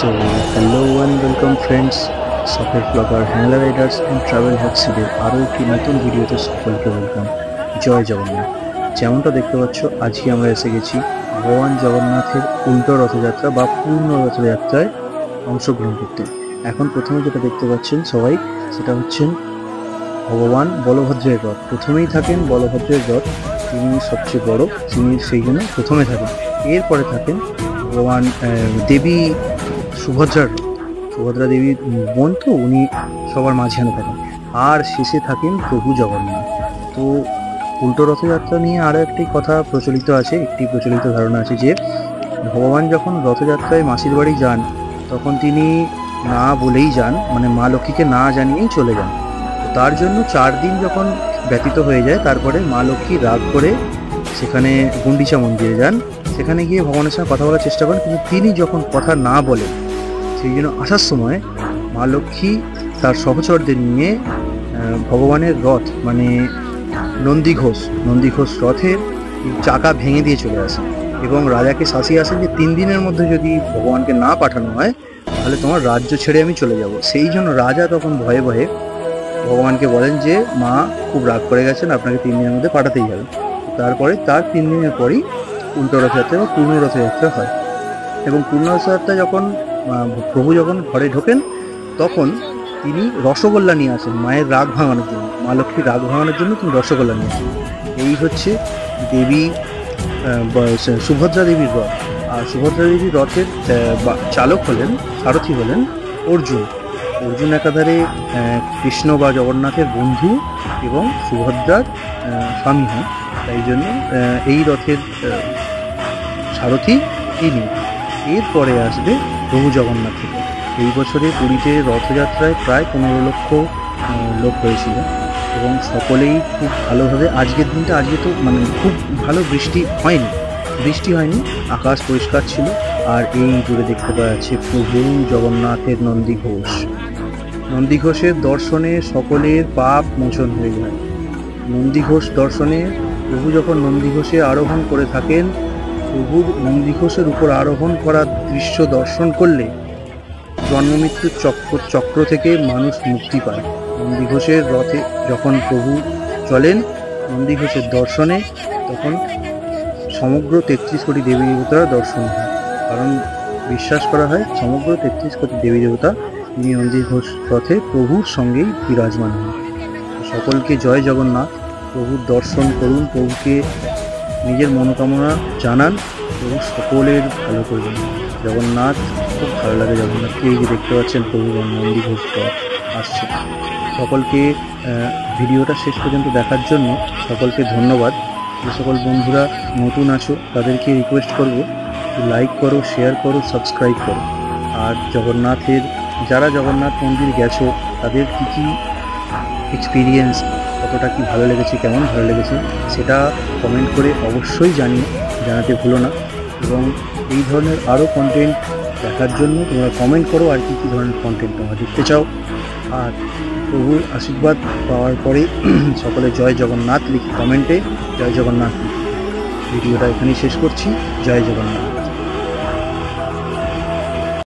So hello and welcome friends, সফের blogger Hangla riders and travel হ্যাক্সিদের আরও একটি নতুন ভিডিওতে সকলকে ওয়েলকাম। জয় জগন্নাথ। যেমনটা দেখতে পাচ্ছ, আজকে আমরা এসে গেছি ভগবান জগন্নাথের উল্টো রথযাত্রা বা পূর্ণ রথযাত্রায় অংশগ্রহণ করতে। এখন প্রথমে যেটা দেখতে পাচ্ছেন সবাই, সেটা হচ্ছেন ভগবান বলভদ্রের রথ। প্রথমেই থাকেন বলভদ্রের রথ, তিনি সবচেয়ে বড়, তিনি সেই জন্য প্রথমে থাকেন। এরপরে থাকেন ভগবান দেবী সুভদ্রার রথ। সুভদ্রা দেবীর বোন, তো উনি সবার মাঝখানে থাকেন। আর শেষে থাকেন প্রভু জগন্নাথ। তো উল্টো রথযাত্রা নিয়ে আরও একটি কথা প্রচলিত আছে, একটি প্রচলিত ধারণা আছে যে ভগবান যখন রথযাত্রায় মাসির বাড়ি যান, তখন তিনি না বলেই যান, মানে মা লক্ষ্মীকে না জানিয়েই চলে যান। তার জন্য 4 দিন যখন ব্যতীত হয়ে যায়, তারপরে মা লক্ষ্মী রাগ করে সেখানে গুন্ডিচা মন্দিরে যান। সেখানে গিয়ে ভগবানের সঙ্গে কথা বলার চেষ্টা করেন, কিন্তু তিনি যখন কথা না বলেন, সেই জন্য আসার সময় মা লক্ষ্মী তার সহচরদের নিয়ে ভগবানের রথ মানে নন্দীঘোষ রথের চাকা ভেঙে দিয়ে চলে আসে এবং রাজাকে শাসিয়ে আসেন যে 3 দিনের মধ্যে যদি ভগবানকে না পাঠানো হয়, তাহলে তোমার রাজ্য ছেড়ে আমি চলে যাব। সেই জন্য রাজা তখন ভয়ে ভয়ে ভগবানকে বলেন যে মা খুব রাগ করে গেছেন, আপনাকে 3 দিনের মধ্যে পাঠাতেই হবে। তারপরে তার 3 দিনের পরই উল্টো রথযাত্রা বা পূর্ণ রথযাত্রা হয়। এবং পূর্ণ রথযাত্রা যখন প্রভু যখন ঘরে ঢোকেন, তখন তিনি রসগোল্লা নিয়ে আসেন মায়ের রাগ ভাঙানোর জন্য, মা লক্ষ্মীর রাগ ভাঙানোর জন্য তিনি রসগোল্লা নিয়ে আসেন। এই হচ্ছে দেবী সুভদ্রা দেবীর রথ। আর সুভদ্রা দেবীর রথের চালক হলেন, সারথি হলেন অর্জুন। অর্জুন একাধারে কৃষ্ণ বা জগন্নাথের বন্ধু এবং সুভদ্রার স্বামী হন। তাই জন্য এই রথের সারথি তিনি। এরপরে আসবে প্রভু জগন্নাথ। এই বছরে পুরীতে রথযাত্রায় প্রায় 15 লক্ষ লোক হয়েছিল এবং সকলেই খুব ভালোভাবে, আজকের দিনটা আজকে তো মানে খুব ভালো বৃষ্টি হয়নি, আকাশ পরিষ্কার ছিল। আর এই দূরে দেখতে পাওয়া যাচ্ছে প্রভু জগন্নাথের নন্দীঘোষের দর্শনে সকলের পাপ মোচন হয়ে যায়। নন্দীঘোষ দর্শনে প্রভু যখন নন্দীঘোষে আরোহণ করে থাকেন, প্রভুর নন্দীঘোষের উপর আরোহণ করার দৃশ্য দর্শন করলে জন্মমৃত্যুর চক্র থেকে মানুষ মুক্তি পায়। নন্দীঘোষের রথে যখন প্রভু চলেন নন্দীঘোষের দর্শনে, তখন সমগ্র 33 কোটি দেবী দেবতার দর্শন হয়। কারণ বিশ্বাস করা হয় সমগ্র 33 কোটি দেবী দেবতা তিনি নন্দীঘোষ রথে প্রভুর সঙ্গেই বিরাজমান হন। সকলকে জয় জগন্নাথ। প্রভুর দর্শন করুন, প্রভুকে নিজের মনোকামনা জানান, প্রভু সকলের ভালো করবেন। জগন্নাথ খুব ভালো লাগে জগন্নাথকে। এই যে দেখতে পাচ্ছেন প্রভু নন্দীঘোষ রথ আসছে। সকলকে ভিডিওটা শেষ পর্যন্ত দেখার জন্য সকলকে ধন্যবাদ। যে সকল বন্ধুরা নতুন আছো তাদেরকে রিকোয়েস্ট করব, লাইক করো, শেয়ার করো, সাবস্ক্রাইব করো। আর যারা জগন্নাথ মন্দির গেছো, তাদের কী এক্সপিরিয়েন্স, কতটা কি ভালো লেগেছে, কেমন ভালো লেগেছে, সেটা কমেন্ট করে অবশ্যই জানাতে ভুলো না। এবং এই ধরনের আরও কন্টেন্ট দেখার জন্য তোমরা কমেন্ট করো আর কী ধরনের কন্টেন্ট তোমরা দেখতে চাও। আর প্রভুর আশীর্বাদ পাওয়ার পরে সকলে জয় জগন্নাথ লিখি কমেন্টে, জয় জগন্নাথ লিখি। ভিডিওটা এখানেই শেষ করছি। জয় জগন্নাথ।